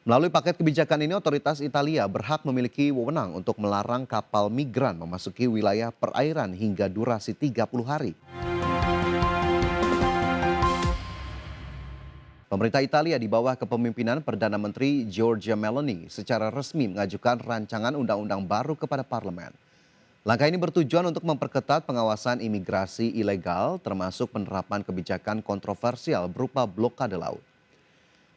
Melalui paket kebijakan ini, otoritas Italia berhak memiliki wewenang untuk melarang kapal migran memasuki wilayah perairan hingga durasi 30 hari. Pemerintah Italia di bawah kepemimpinan Perdana Menteri Giorgia Meloni secara resmi mengajukan rancangan undang-undang baru kepada parlemen. Langkah ini bertujuan untuk memperketat pengawasan imigrasi ilegal termasuk penerapan kebijakan kontroversial berupa blokade laut.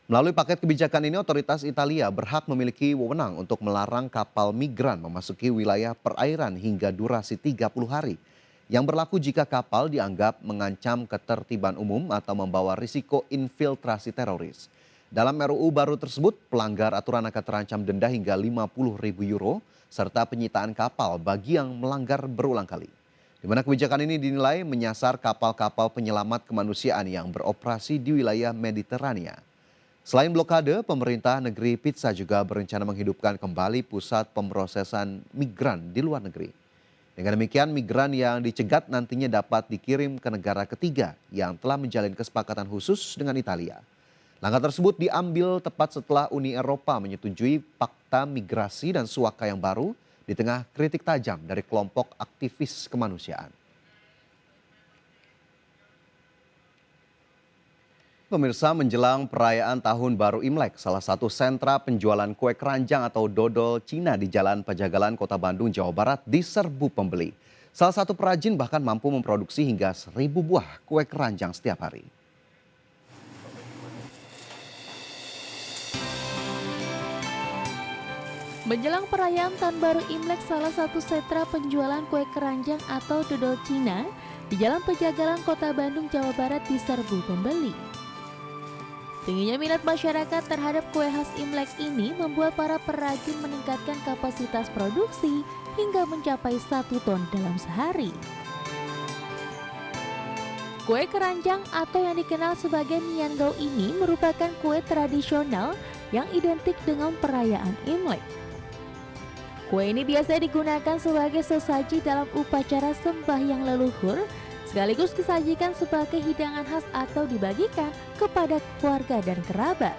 Melalui paket kebijakan ini, otoritas Italia berhak memiliki wewenang untuk melarang kapal migran memasuki wilayah perairan hingga durasi 30 hari, yang berlaku jika kapal dianggap mengancam ketertiban umum atau membawa risiko infiltrasi teroris. Dalam RUU baru tersebut, pelanggar aturan akan terancam denda hingga 50.000 euro serta penyitaan kapal bagi yang melanggar berulang kali. Di mana kebijakan ini dinilai menyasar kapal-kapal penyelamat kemanusiaan yang beroperasi di wilayah Mediterania. Selain blokade, pemerintah negeri Pizza juga berencana menghidupkan kembali pusat pemrosesan migran di luar negeri. Dengan demikian, migran yang dicegat nantinya dapat dikirim ke negara ketiga yang telah menjalin kesepakatan khusus dengan Italia. Langkah tersebut diambil tepat setelah Uni Eropa menyetujui Fakta Migrasi dan Suaka yang baru di tengah kritik tajam dari kelompok aktivis kemanusiaan. Pemirsa, menjelang perayaan Tahun Baru Imlek, salah satu sentra penjualan kue keranjang atau dodol Cina di Jalan Pejagalan, Kota Bandung, Jawa Barat diserbu pembeli. Salah satu perajin bahkan mampu memproduksi hingga 1.000 buah kue keranjang setiap hari. Menjelang perayaan Tahun Baru Imlek, salah satu sentra penjualan kue keranjang atau dodol Cina di Jalan Pejagalan, Kota Bandung, Jawa Barat diserbu pembeli. Tingginya minat masyarakat terhadap kue khas Imlek ini membuat para perajin meningkatkan kapasitas produksi hingga mencapai 1 ton dalam sehari. Kue keranjang atau yang dikenal sebagai Miangau ini merupakan kue tradisional yang identik dengan perayaan Imlek. Kue ini biasanya digunakan sebagai sesaji dalam upacara sembahyang leluhur, sekaligus disajikan sebagai hidangan khas atau dibagikan kepada keluarga dan kerabat.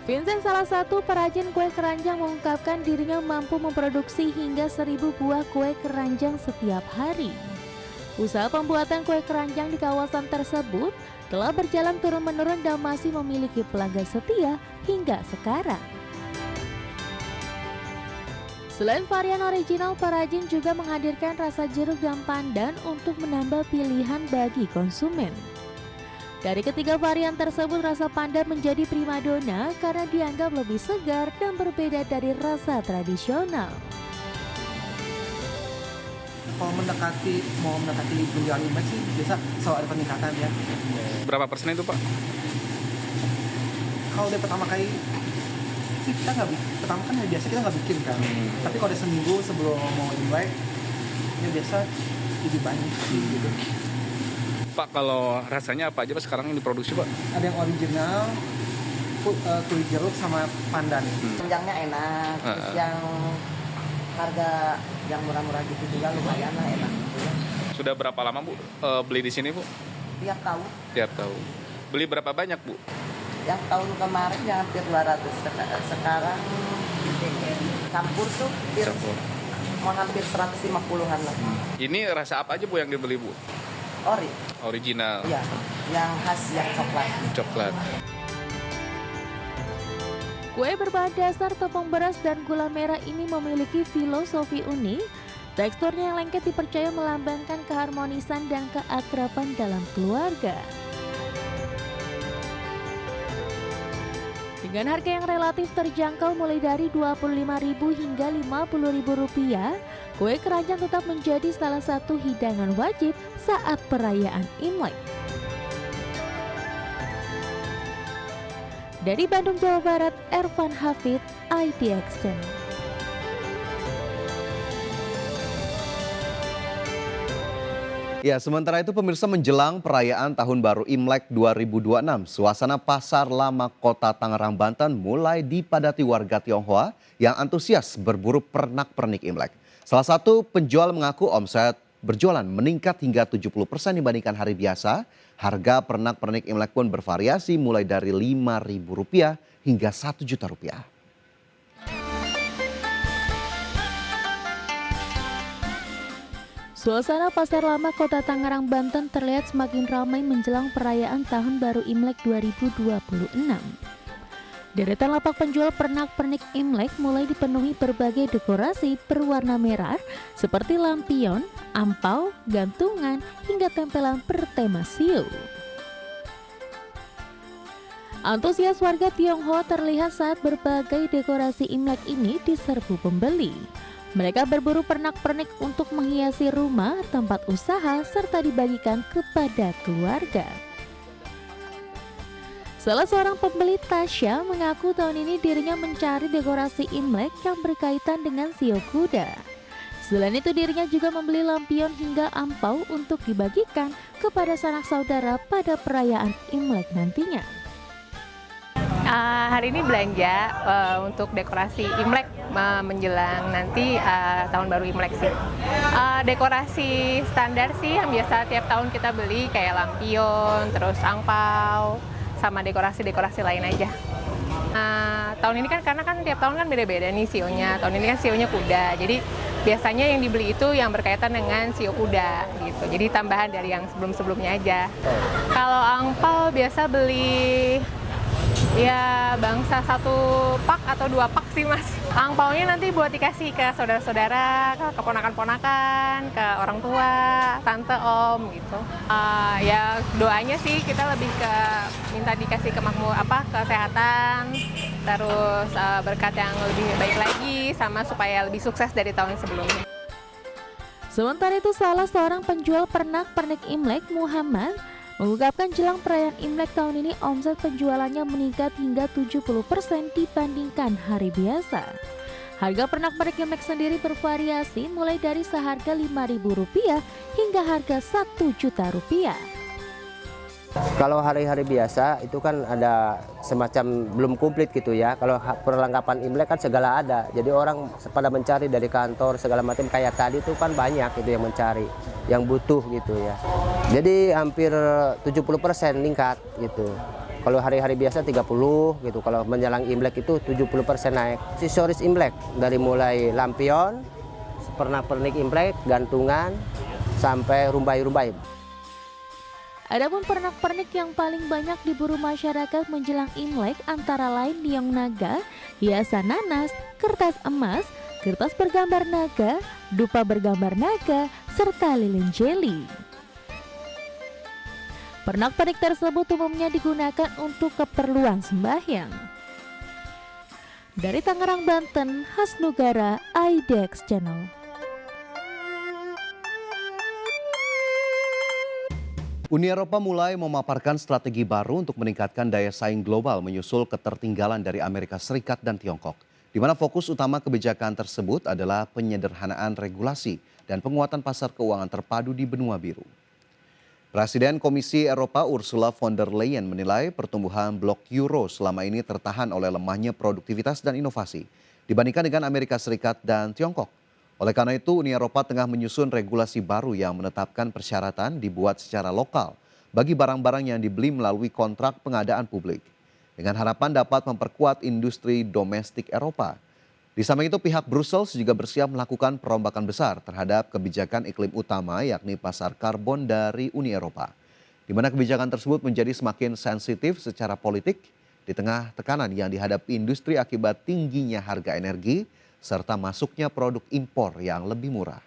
Vincent, salah satu perajin kue keranjang, mengungkapkan dirinya mampu memproduksi hingga 1.000 buah kue keranjang setiap hari. Usaha pembuatan kue keranjang di kawasan tersebut telah berjalan turun-menurun dan masih memiliki pelanggan setia hingga sekarang. Selain varian original, perajin juga menghadirkan rasa jeruk dan pandan untuk menambah pilihan bagi konsumen. Dari ketiga varian tersebut, rasa pandan menjadi primadona karena dianggap lebih segar dan berbeda dari rasa tradisional. Kalau mau mendekati penjualan Imlek sih biasa selalu ada peningkatan ya. Berapa persen itu, Pak? Kalau dari pertama kali sih kita pertama kan biasa kita nggak bikin kan. Tapi kalau ada seminggu sebelum mau Imlek ya biasa lebih banyak sih gitu. Pak, kalau rasanya apa aja Pak sekarang yang diproduksi, Pak? Ada yang original, kulit jeruk sama pandan. Keranjangnya enak, terus yang harga yang murah-murah gitu juga lumayan lah, enak gitu ya. Sudah berapa lama, Bu, beli di sini, Bu? Tiap tahun. Tiap tahun. Beli berapa banyak, Bu? Yang tahun kemarin yang hampir 200, sekarang campur tuh mau hampir 150-an lah. Ini rasa apa aja, Bu, yang dibeli, Bu? Original, Iya, yang khas, yang coklat. coklat. Kue berbahan dasar tepung beras dan gula merah ini memiliki filosofi unik. Teksturnya yang lengket dipercaya melambangkan keharmonisan dan keakraban dalam keluarga. Dengan harga yang relatif terjangkau mulai dari Rp25.000 hingga Rp50.000, kue keranjang tetap menjadi salah satu hidangan wajib saat perayaan Imlek. Dari Bandung, Jawa Barat, Ervan Hafid, IDX Channel. Ya, sementara itu pemirsa, menjelang perayaan Tahun Baru Imlek 2026, suasana Pasar Lama Kota Tangerang, Banten mulai dipadati warga Tionghoa yang antusias berburu pernak-pernik Imlek. Salah satu penjual mengaku omset berjualan meningkat hingga 70% dibandingkan hari biasa. Harga pernak-pernik Imlek pun bervariasi mulai dari Rp5.000 hingga Rp1.000.000. Suasana Pasar Lama Kota Tangerang, Banten terlihat semakin ramai menjelang perayaan Tahun Baru Imlek 2026. Deretan lapak penjual pernak-pernik Imlek mulai dipenuhi berbagai dekorasi berwarna merah seperti lampion, ampau, gantungan, hingga tempelan bertema siu. Antusias warga Tionghoa terlihat saat berbagai dekorasi Imlek ini diserbu pembeli. Mereka berburu pernak-pernik untuk menghiasi rumah, tempat usaha, serta dibagikan kepada keluarga. Salah seorang pembeli, Tasya, mengaku tahun ini dirinya mencari dekorasi Imlek yang berkaitan dengan sio kuda. Selain itu dirinya juga membeli lampion hingga ampau untuk dibagikan kepada sanak saudara pada perayaan Imlek nantinya. Hari ini belanja untuk dekorasi Imlek menjelang nanti tahun baru Imlek sih. Dekorasi standar sih yang biasa tiap tahun kita beli kayak lampion, terus angpau, sama dekorasi-dekorasi lain aja. Tahun ini kan karena kan tiap tahun kan beda-beda nih sionya. Tahun ini kan sionya kuda. Jadi biasanya yang dibeli itu yang berkaitan dengan sio kuda gitu. Jadi tambahan dari yang sebelum-sebelumnya aja. Kalau angpau biasa beli ya bangsa 1 pak atau 2 pak sih mas. Angpaunya nanti buat dikasih ke saudara-saudara, ke keponakan-ponakan, ke orang tua, tante, om gitu. Ya doanya sih kita lebih ke minta dikasih kesehatan, terus berkat yang lebih baik lagi, sama supaya lebih sukses dari tahun sebelumnya. Sementara itu salah seorang penjual pernak-pernik Imlek, Muhammad, mengungkapkan jelang perayaan Imlek tahun ini omset penjualannya meningkat hingga 70% dibandingkan hari biasa. Harga pernak-pernik Imlek sendiri bervariasi mulai dari seharga Rp5.000 hingga harga Rp1.000.000. Kalau hari-hari biasa itu kan ada semacam belum komplit gitu ya. Kalau perlengkapan Imlek kan segala ada. Jadi orang pada mencari dari kantor segala macam kayak tadi itu kan banyak itu yang mencari, yang butuh gitu ya. Jadi hampir 70% meningkat gitu. Kalau hari-hari biasa 30 gitu. Kalau menjelang Imlek itu 70% naik. Aksesoris Imlek dari mulai lampion, pernak-pernik Imlek, gantungan sampai rumbai-rumbai. Adapun pernak-pernik yang paling banyak diburu masyarakat menjelang Imlek antara lain liang naga, hiasan nanas, kertas emas, kertas bergambar naga, dupa bergambar naga, serta lilin jeli. Pernak-pernik tersebut umumnya digunakan untuk keperluan sembahyang. Dari Tangerang, Banten, Hasnugara, IDX Channel. Uni Eropa mulai memaparkan strategi baru untuk meningkatkan daya saing global menyusul ketertinggalan dari Amerika Serikat dan Tiongkok, di mana fokus utama kebijakan tersebut adalah penyederhanaan regulasi dan penguatan pasar keuangan terpadu di benua biru. Presiden Komisi Eropa Ursula von der Leyen menilai pertumbuhan blok euro selama ini tertahan oleh lemahnya produktivitas dan inovasi dibandingkan dengan Amerika Serikat dan Tiongkok. Oleh karena itu, Uni Eropa tengah menyusun regulasi baru yang menetapkan persyaratan dibuat secara lokal bagi barang-barang yang dibeli melalui kontrak pengadaan publik, dengan harapan dapat memperkuat industri domestik Eropa. Di samping itu, pihak Brussels juga bersiap melakukan perombakan besar terhadap kebijakan iklim utama, yakni pasar karbon dari Uni Eropa, di mana kebijakan tersebut menjadi semakin sensitif secara politik di tengah tekanan yang dihadapi industri akibat tingginya harga energi serta masuknya produk impor yang lebih murah.